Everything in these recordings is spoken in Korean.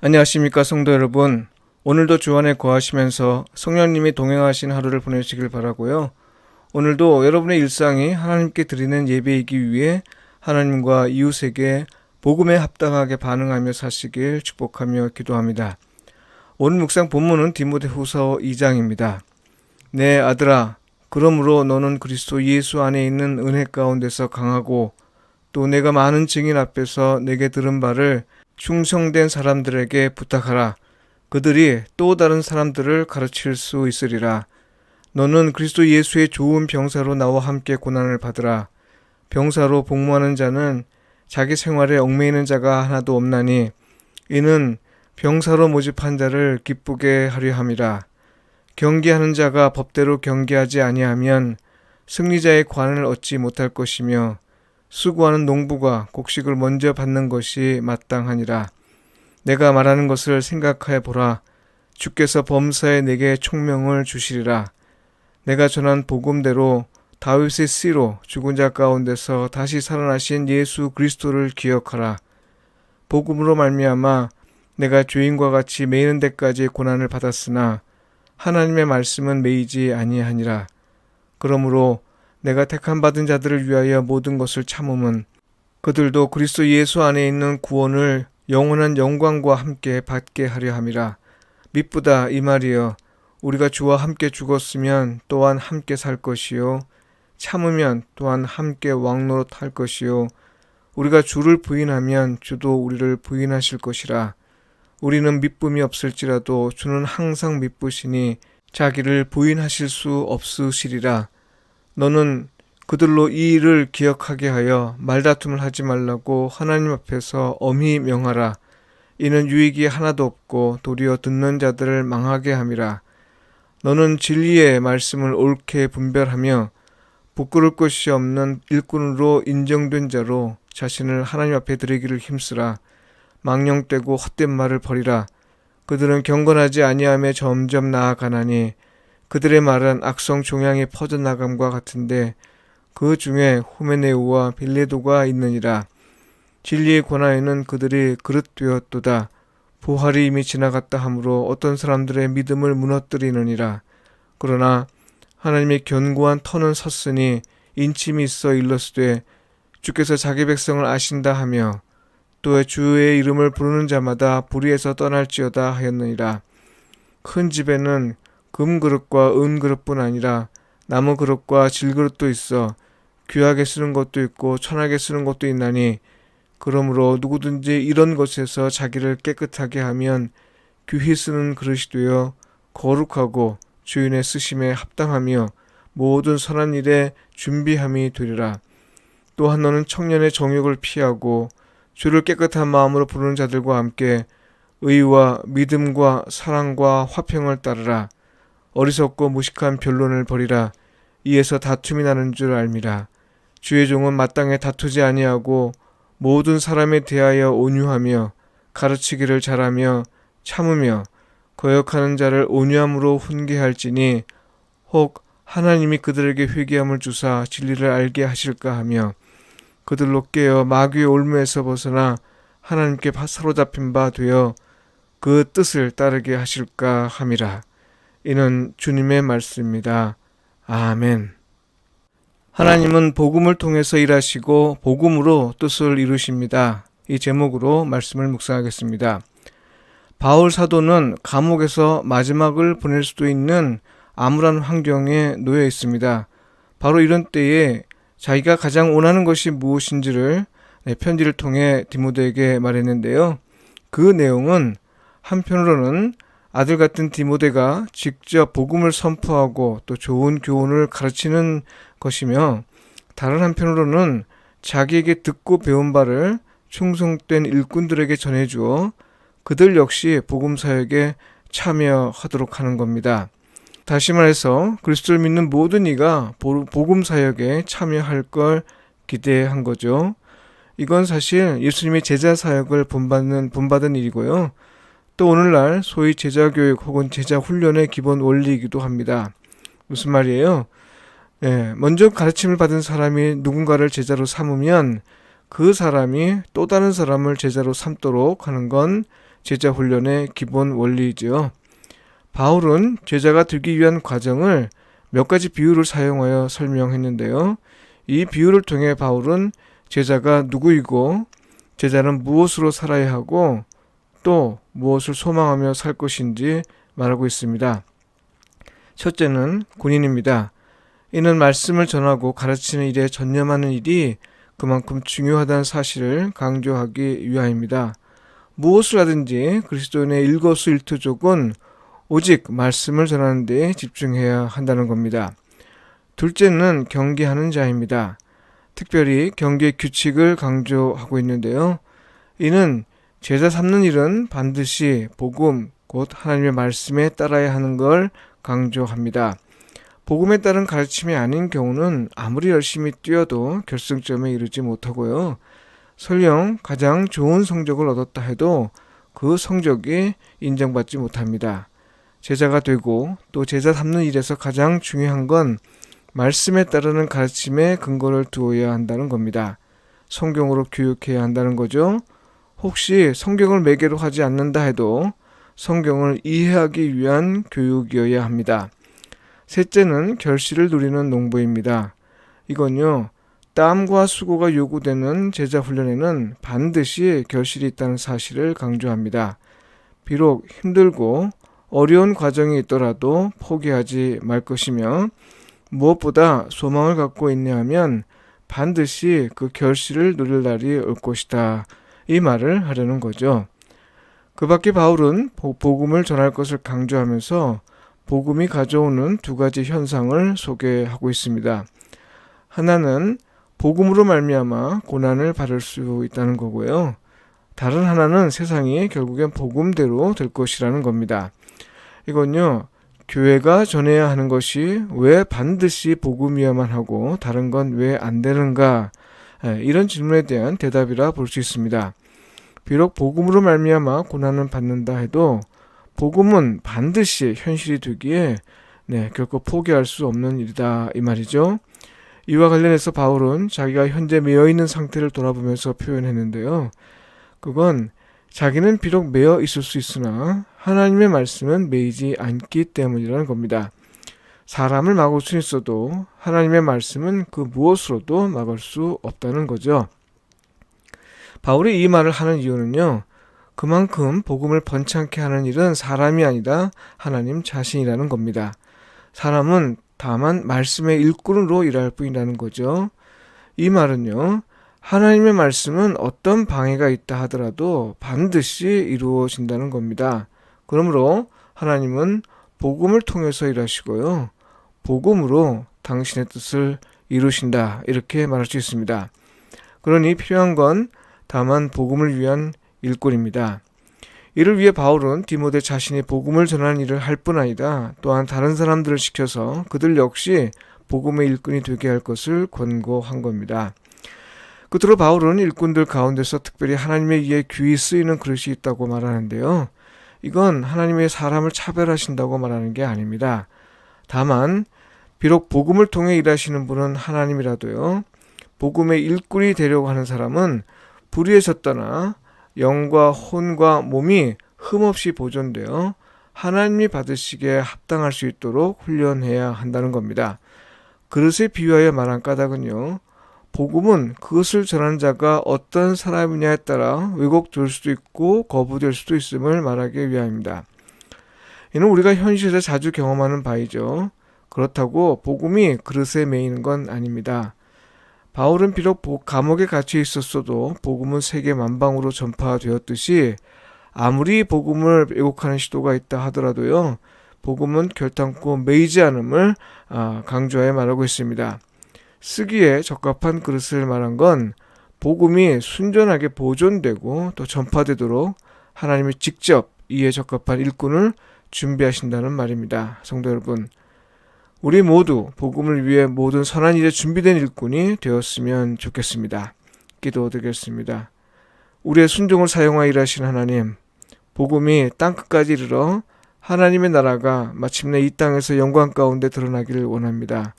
안녕하십니까 성도 여러분. 오늘도 주 안에 거하시면서 성령님이 동행하신 하루를 보내시길 바라고요. 오늘도 여러분의 일상이 하나님께 드리는 예배이기 위해 하나님과 이웃에게 복음에 합당하게 반응하며 사시길 축복하며 기도합니다. 오늘 묵상 본문은 디모데후서 2장입니다. 내 아들아, 그러므로 너는 그리스도 예수 안에 있는 은혜 가운데서 강하고 또 내가 많은 증인 앞에서 내게 들은 바를 충성된 사람들에게 부탁하라. 그들이 또 다른 사람들을 가르칠 수 있으리라. 너는 그리스도 예수의 좋은 병사로 나와 함께 고난을 받으라. 병사로 복무하는 자는 자기 생활에 얽매이는 자가 하나도 없나니 이는 병사로 모집한 자를 기쁘게 하려 함이라. 경계하는 자가 법대로 경계하지 아니하면 승리자의 관을 얻지 못할 것이며 수고하는 농부가 곡식을 먼저 받는 것이 마땅하니라. 내가 말하는 것을 생각하여 보라. 주께서 범사에 내게 총명을 주시리라. 내가 전한 복음대로 다윗의 씨로 죽은 자 가운데서 다시 살아나신 예수 그리스도를 기억하라. 복음으로 말미암아 내가 죄인과 같이 매이는 데까지 고난을 받았으나 하나님의 말씀은 매이지 아니하니라. 그러므로 내가 택함 받은 자들을 위하여 모든 것을 참음은 그들도 그리스도 예수 안에 있는 구원을 영원한 영광과 함께 받게 하려 함이라. 미쁘다 이 말이여. 우리가 주와 함께 죽었으면 또한 함께 살 것이요 참으면 또한 함께 왕노릇할 것이요 우리가 주를 부인하면 주도 우리를 부인하실 것이라. 우리는 미쁨이 없을지라도 주는 항상 미쁘시니 자기를 부인하실 수 없으시리라. 너는 그들로 이 일을 기억하게 하여 말다툼을 하지 말라고 하나님 앞에서 엄히 명하라. 이는 유익이 하나도 없고 도리어 듣는 자들을 망하게 함이라. 너는 진리의 말씀을 옳게 분별하며 부끄러울 것이 없는 일꾼으로 인정된 자로 자신을 하나님 앞에 드리기를 힘쓰라. 망령되고 헛된 말을 버리라. 그들은 경건하지 아니하며 점점 나아가나니 그들의 말은 악성 종양이 퍼져나감과 같은데 그 중에 후메네우와 빌레도가 있느니라. 진리의 권하에는 그들이 그릇되었도다. 부활이 이미 지나갔다 하므로 어떤 사람들의 믿음을 무너뜨리느니라. 그러나 하나님의 견고한 터는 섰으니 인침이 있어 일렀으되 주께서 자기 백성을 아신다 하며 또 주의 이름을 부르는 자마다 불의에서 떠날지어다 하였느니라. 큰 집에는 금그릇과 은그릇뿐 아니라 나무 그릇과 질그릇도 있어 귀하게 쓰는 것도 있고 천하게 쓰는 것도 있나니 그러므로 누구든지 이런 것에서 자기를 깨끗하게 하면 귀히 쓰는 그릇이 되어 거룩하고 주인의 쓰심에 합당하며 모든 선한 일에 준비함이 되리라. 또한 너는 청년의 정욕을 피하고 주를 깨끗한 마음으로 부르는 자들과 함께 의와 믿음과 사랑과 화평을 따르라. 어리석고 무식한 변론을 버리라. 이에서 다툼이 나는 줄 알미라. 주의 종은 마땅히 다투지 아니하고 모든 사람에 대하여 온유하며 가르치기를 잘하며 참으며 거역하는 자를 온유함으로 훈계할지니 혹 하나님이 그들에게 회개함을 주사 진리를 알게 하실까 하며 그들로 깨어 마귀의 올무에서 벗어나 하나님께 사로잡힌 바 되어 그 뜻을 따르게 하실까 함이라. 이는 주님의 말씀입니다. 아멘. 하나님은 복음을 통해서 일하시고 복음으로 뜻을 이루십니다. 이 제목으로 말씀을 묵상하겠습니다. 바울 사도는 감옥에서 마지막을 보낼 수도 있는 암울한 환경에 놓여 있습니다. 바로 이런 때에 자기가 가장 원하는 것이 무엇인지를 편지를 통해 디모데에게 말했는데요. 그 내용은 한편으로는 아들 같은 디모데가 직접 복음을 선포하고 또 좋은 교훈을 가르치는 것이며 다른 한편으로는 자기에게 듣고 배운 바를 충성된 일꾼들에게 전해주어 그들 역시 복음 사역에 참여하도록 하는 겁니다. 다시 말해서 그리스도를 믿는 모든 이가 복음 사역에 참여할 걸 기대한 거죠. 이건 사실 예수님의 제자 사역을 본받은 일이고요. 또 오늘날 소위 제자교육 혹은 제자훈련의 기본 원리이기도 합니다. 무슨 말이에요? 먼저 가르침을 받은 사람이 누군가를 제자로 삼으면 그 사람이 또 다른 사람을 제자로 삼도록 하는 건 제자 훈련의 기본 원리이지요. 바울은 제자가 되기 위한 과정을 몇 가지 비유를 사용하여 설명했는데요. 이 비유를 통해 바울은 제자가 누구이고 제자는 무엇으로 살아야 하고 또 무엇을 소망하며 살 것인지 말하고 있습니다. 첫째는 군인입니다. 이는 말씀을 전하고 가르치는 일에 전념하는 일이 그만큼 중요하다는 사실을 강조하기 위함입니다. 무엇을 하든지 그리스도인의 일거수일투족은 오직 말씀을 전하는 데 집중해야 한다는 겁니다. 둘째는 경계하는 자입니다. 특별히 경계 규칙을 강조하고 있는데요. 이는 제자 삼는 일은 반드시 복음, 곧 하나님의 말씀에 따라야 하는 걸 강조합니다. 복음에 따른 가르침이 아닌 경우는 아무리 열심히 뛰어도 결승점에 이르지 못하고요. 설령 가장 좋은 성적을 얻었다 해도 그 성적이 인정받지 못합니다. 제자가 되고 또 제자 삼는 일에서 가장 중요한 건 말씀에 따르는 가르침에 근거를 두어야 한다는 겁니다. 성경으로 교육해야 한다는 거죠. 혹시 성경을 매개로 하지 않는다 해도 성경을 이해하기 위한 교육이어야 합니다. 셋째는 결실을 누리는 농부입니다. 이건요, 땀과 수고가 요구되는 제자 훈련에는 반드시 결실이 있다는 사실을 강조합니다. 비록 힘들고 어려운 과정이 있더라도 포기하지 말 것이며 무엇보다 소망을 갖고 인내하면 반드시 그 결실을 누릴 날이 올 것이다. 이 말을 하려는 거죠. 그 밖에 바울은 복음을 전할 것을 강조하면서 복음이 가져오는 두 가지 현상을 소개하고 있습니다. 하나는 복음으로 말미암아 고난을 받을 수 있다는 거고요. 다른 하나는 세상이 결국엔 복음대로 될 것이라는 겁니다. 이건요, 교회가 전해야 하는 것이 왜 반드시 복음이어야만 하고 다른 건 왜 안 되는가? 이런 질문에 대한 대답이라 볼 수 있습니다. 비록 복음으로 말미암아 고난을 받는다 해도 복음은 반드시 현실이 되기에 결코 포기할 수 없는 일이다 이 말이죠. 이와 관련해서 바울은 자기가 현재 매여 있는 상태를 돌아보면서 표현했는데요. 그건 자기는 비록 매여 있을 수 있으나 하나님의 말씀은 매이지 않기 때문이라는 겁니다. 사람을 막을 수 있어도 하나님의 말씀은 그 무엇으로도 막을 수 없다는 거죠. 바울이 이 말을 하는 이유는요, 그만큼 복음을 번창케 하는 일은 사람이 아니라 하나님 자신이라는 겁니다. 사람은 다만 말씀의 일꾼으로 일할 뿐이라는 거죠. 이 말은요, 하나님의 말씀은 어떤 방해가 있다 하더라도 반드시 이루어진다는 겁니다. 그러므로 하나님은 복음을 통해서 일하시고요, 복음으로 당신의 뜻을 이루신다 이렇게 말할 수 있습니다. 그러니 필요한 건 다만 복음을 위한 일꾼입니다. 이를 위해 바울은 디모데 자신이 복음을 전하는 일을 할 뿐 아니라 또한 다른 사람들을 시켜서 그들 역시 복음의 일꾼이 되게 할 것을 권고한 겁니다. 끝으로 바울은 일꾼들 가운데서 특별히 하나님의 일에 귀히 쓰이는 그릇이 있다고 말하는데요. 이건 하나님의 사람을 차별하신다고 말하는 게 아닙니다. 다만 비록 복음을 통해 일하시는 분은 하나님이라도요, 복음의 일꾼이 되려고 하는 사람은 불의해졌다나 영과 혼과 몸이 흠없이 보존되어 하나님이 받으시기에 합당할 수 있도록 훈련해야 한다는 겁니다. 그릇에 비유하여 말한 까닭은요, 복음은 그것을 전하는 자가 어떤 사람이냐에 따라 왜곡될 수도 있고 거부될 수도 있음을 말하기 위함입니다. 이는 우리가 현실에서 자주 경험하는 바이죠. 그렇다고 복음이 그릇에 매이는 건 아닙니다. 바울은 비록 감옥에 갇혀 있었어도 복음은 세계 만방으로 전파되었듯이 아무리 복음을 왜곡하는 시도가 있다 하더라도요, 복음은 결탄코 매이지 않음을 강조하여 말하고 있습니다. 쓰기에 적합한 그릇을 말한 건 복음이 순전하게 보존되고 또 전파되도록 하나님이 직접 이에 적합한 일꾼을 준비하신다는 말입니다. 성도 여러분, 우리 모두 복음을 위해 모든 선한 일에 준비된 일꾼이 되었으면 좋겠습니다. 기도드리겠습니다. 우리의 순종을 사용하여 일하신 하나님, 복음이 땅끝까지 이르러 하나님의 나라가 마침내 이 땅에서 영광 가운데 드러나기를 원합니다.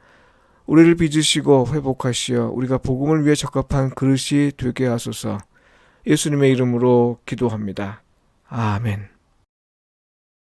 우리를 빚으시고 회복하시어 우리가 복음을 위해 적합한 그릇이 되게 하소서. 예수님의 이름으로 기도합니다. 아멘.